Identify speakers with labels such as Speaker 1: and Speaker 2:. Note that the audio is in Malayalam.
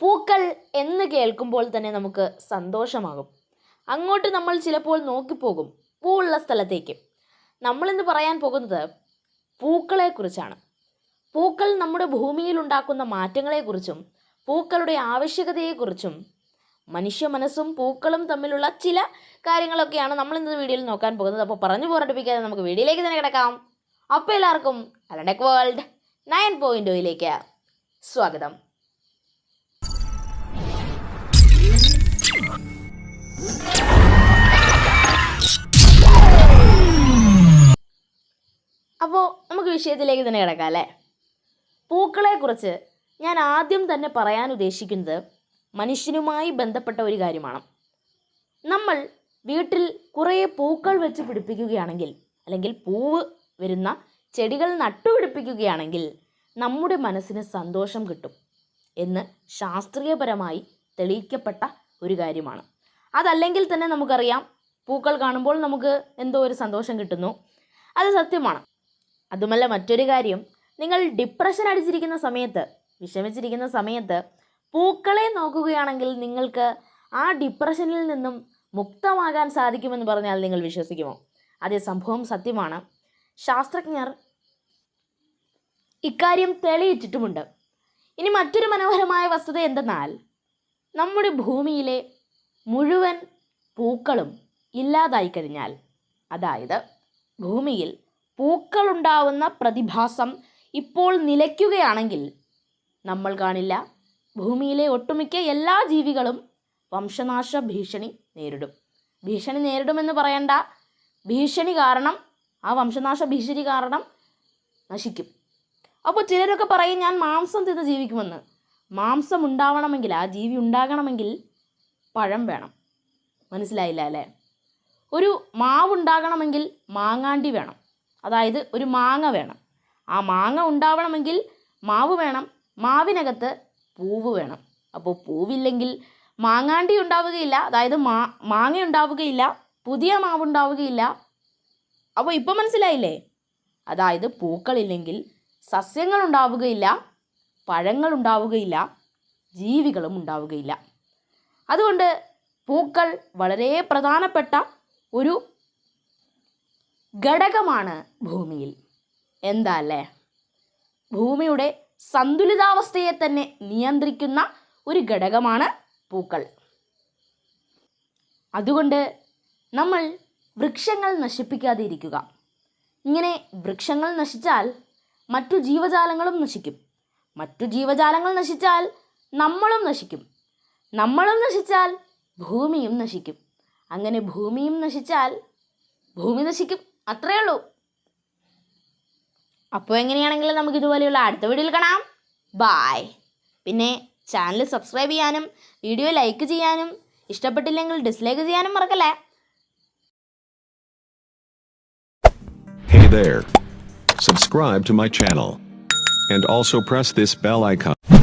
Speaker 1: പൂക്കൾ എന്ന് കേൾക്കുമ്പോൾ തന്നെ നമുക്ക് സന്തോഷമാകും. അങ്ങോട്ട് നമ്മൾ ചിലപ്പോൾ നോക്കിപ്പോകും പൂവുള്ള സ്ഥലത്തേക്ക്. നമ്മളിന്ന് പറയാൻ പോകുന്നത് പൂക്കളെക്കുറിച്ചാണ്. പൂക്കൾ നമ്മുടെ ഭൂമിയിൽ ഉണ്ടാക്കുന്ന മാറ്റങ്ങളെക്കുറിച്ചും പൂക്കളുടെ ആവശ്യകതയെക്കുറിച്ചും മനുഷ്യ മനസ്സും പൂക്കളും തമ്മിലുള്ള ചില കാര്യങ്ങളൊക്കെയാണ് നമ്മൾ ഇന്നത്തെ വീഡിയോയിൽ നോക്കാൻ പോകുന്നത്. അപ്പോൾ പറഞ്ഞു പോരടിപ്പിക്കാതെ നമുക്ക് വീഡിയോയിലേക്ക് തന്നെ കിടക്കാം. അപ്പോൾ എല്ലാവർക്കും അലണ്ടക് വേൾഡ് 9.0 സ്വാഗതം. അപ്പോൾ നമുക്ക് വിഷയത്തിലേക്ക് തന്നെ കിടക്കാം അല്ലേ. പൂക്കളെക്കുറിച്ച് ഞാൻ ആദ്യം തന്നെ പറയാൻ ഉദ്ദേശിക്കുന്നത് മനുഷ്യനുമായി ബന്ധപ്പെട്ട ഒരു കാര്യമാണ്. നമ്മൾ വീട്ടിൽ കുറേ പൂക്കൾ വെച്ച് പിടിപ്പിക്കുകയാണെങ്കിൽ, അല്ലെങ്കിൽ പൂവ് വരുന്ന ചെടികൾ നട്ടുപിടിപ്പിക്കുകയാണെങ്കിൽ നമ്മുടെ മനസ്സിന് സന്തോഷം കിട്ടും എന്ന് ശാസ്ത്രീയപരമായി തെളിയിക്കപ്പെട്ട ഒരു കാര്യമാണ്. അതല്ലെങ്കിൽ തന്നെ നമുക്കറിയാം, പൂക്കൾ കാണുമ്പോൾ നമുക്ക് എന്തോ ഒരു സന്തോഷം കിട്ടുന്നു. അത് സത്യമാണ്. അതുമല്ല, മറ്റൊരു കാര്യം, നിങ്ങൾ ഡിപ്രഷൻ അടിച്ചിരിക്കുന്ന സമയത്ത്, വിഷമിച്ചിരിക്കുന്ന സമയത്ത് പൂക്കളെ നോക്കുകയാണെങ്കിൽ നിങ്ങൾക്ക് ആ ഡിപ്രഷനിൽ നിന്നും മുക്തമാകാൻ സാധിക്കുമെന്ന് പറഞ്ഞാൽ നിങ്ങൾ വിശ്വസിക്കുമോ? അതേ, സംഭവം സത്യമാണ്. ശാസ്ത്രജ്ഞർ ഇക്കാര്യം തെളിയിച്ചിട്ടുമുണ്ട്. ഇനി മറ്റൊരു മനോഹരമായ വസ്തുത എന്തെന്നാൽ, നമ്മുടെ ഭൂമിയിലെ മുഴുവൻ പൂക്കളും ഇല്ലാതായി കഴിഞ്ഞാൽ, അതായത് ഭൂമിയിൽ പൂക്കളുണ്ടാവുന്ന പ്രതിഭാസം ഇപ്പോൾ നിലയ്ക്കുകയാണെങ്കിൽ നമ്മൾ കാണില്ല, ഭൂമിയിലെ ഒട്ടുമിക്ക എല്ലാ ജീവികളും വംശനാശ ഭീഷണി നേരിടും. ഭീഷണി നേരിടുമെന്ന് പറയണ്ട, ഭീഷണി കാരണം, ആ വംശനാശ ഭീഷണി കാരണം നശിക്കും. അപ്പോൾ ചിലരൊക്കെ പറയും, ഞാൻ മാംസം തിന്ന് ജീവിക്കുമെന്ന്. മാംസം ഉണ്ടാവണമെങ്കിൽ, ആ ജീവി ഉണ്ടാകണമെങ്കിൽ പഴം വേണം. മനസ്സിലായില്ല അല്ലേ? ഒരു മാവ് ഉണ്ടാകണമെങ്കിൽ മാങ്ങാണ്ടി വേണം, അതായത് ഒരു മാങ്ങ വേണം. ആ മാങ്ങ ഉണ്ടാവണമെങ്കിൽ മാവ് വേണം, മാവിനകത്ത് പൂവ് വേണം. അപ്പോൾ പൂവില്ലെങ്കിൽ മാങ്ങാണ്ടി ഉണ്ടാവുകയില്ല, അതായത് മാങ്ങ ഉണ്ടാവുകയില്ല, പുതിയ മാവ് ഉണ്ടാവുകയില്ല. അപ്പോൾ ഇപ്പം മനസ്സിലായില്ലേ? അതായത് പൂക്കളില്ലെങ്കിൽ സസ്യങ്ങൾ ഉണ്ടാവുകയില്ല, പഴങ്ങൾ ഉണ്ടാവുകയില്ല, ജീവികളും ഉണ്ടാവുകയില്ല. അതുകൊണ്ട് പൂക്കൾ വളരെ പ്രധാനപ്പെട്ട ഒരു ഘടകമാണ് ഭൂമിയിൽ. എന്താ അല്ലേ? ഭൂമിയുടെ സന്തുലിതാവസ്ഥയെ തന്നെ നിയന്ത്രിക്കുന്ന ഒരു ഘടകമാണ് പൂക്കൾ. അതുകൊണ്ട് നമ്മൾ വൃക്ഷങ്ങൾ നശിപ്പിക്കാതെ ഇരിക്കുക. ഇങ്ങനെ വൃക്ഷങ്ങൾ നശിച്ചാൽ മറ്റു ജീവജാലങ്ങളും നശിക്കും. മറ്റു ജീവജാലങ്ങൾ നശിച്ചാൽ നമ്മളും നശിക്കും. നമ്മളും നശിച്ചാൽ ഭൂമിയും നശിക്കും. അങ്ങനെ ഭൂമിയും നശിച്ചാൽ ഭൂമി നശിക്കും. അത്രയേ ഉള്ളൂ. അപ്പോൾ എങ്ങനെയാണെങ്കിലും നമുക്ക് ഇതുപോലെയുള്ള അടുത്ത വീഡിയോയിൽ കാണാം. ബായ്. പിന്നെ ചാനൽ സബ്സ്ക്രൈബ് ചെയ്യാനും വീഡിയോ ലൈക്ക് ചെയ്യാനും ഇഷ്ടപ്പെട്ടില്ലെങ്കിൽ ഡിസ്ലൈക്ക് ചെയ്യാനും മറക്കല്ലേ.
Speaker 2: Hey there. Subscribe to my channel. And also press this bell icon.